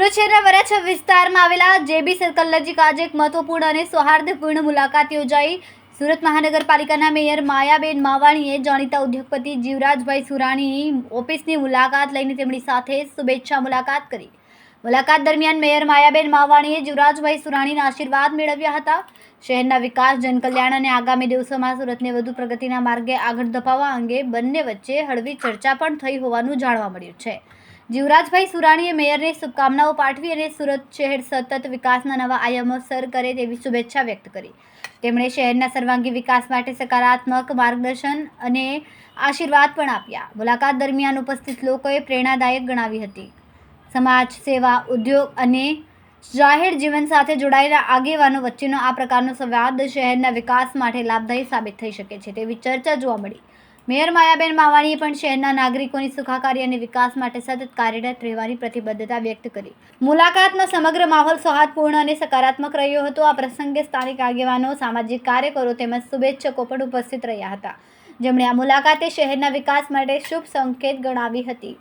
સુરત શહેરના વરાછા વિસ્તારમાં આવેલા જેબી સર્કલ નજીક આજે એક મહત્વપૂર્ણ અને સૌહાર્દપૂર્ણ મુલાકાત યોજાઈ। સુરત મહાનગરપાલિકાના મેયર માયાબેન માવાણીએ જાણીતા ઉદ્યોગપતિ જીવરાજભાઈ સુરાણીની ઓફિસની મુલાકાત લઈને તેમની સાથે શુભેચ્છા મુલાકાત કરી। મુલાકાત દરમિયાન મેયર માયાબેન માવાણીએ જીવરાજભાઈ સુરાણીના આશીર્વાદ મેળવ્યા હતા। શહેરના વિકાસ, જનકલ્યાણ અને આગામી દિવસોમાં સુરતને વધુ પ્રગતિના માર્ગે આગળ ધપાવવા અંગે બંને વચ્ચે હળવી ચર્ચા પણ થઈ હોવાનું જાણવા મળ્યું છે। જીવરાજભાઈ સુરાણીએ મેયરને શુભકામનાઓ પાઠવી અને સુરત શહેર સતત વિકાસના નવા આયામો સર કરે તેવી શુભેચ્છા વ્યક્ત કરી। તેમણે શહેરના સર્વાંગી વિકાસ માટે સકારાત્મક માર્ગદર્શન અને આશીર્વાદ પણ આપ્યા। મુલાકાત દરમિયાન ઉપસ્થિત લોકોએ પ્રેરણાદાયક ગણાવી હતી। સમાજ સેવા, ઉદ્યોગ અને જાહેર જીવન સાથે જોડાયેલા આગેવાનો વચ્ચેનો આ પ્રકારનો સંવાદ શહેરના વિકાસ માટે લાભદાયી સાબિત થઈ શકે છે તેવી ચર્ચા જોવા મળી। મેયર માયાબેન માવાણીએ પણ શહેરના નાગરિકોની સુખાકારી અને વિકાસ માટે સતત કાર્યરત રહેવાની પ્રતિબદ્ધતા વ્યક્ત કરી। મુલાકાતનો સમગ્ર માહોલ સૌહાર્દપૂર્ણ અને સકારાત્મક રહ્યો હતો। આ પ્રસંગે સ્થાનિક આગેવાનો, સામાજિક કાર્યકરો તેમજ શુભેચ્છકો પણ ઉપસ્થિત રહ્યા હતા, જેમણે આ મુલાકાતે શહેરના વિકાસ માટે શુભ સંકેત ગણાવી હતી।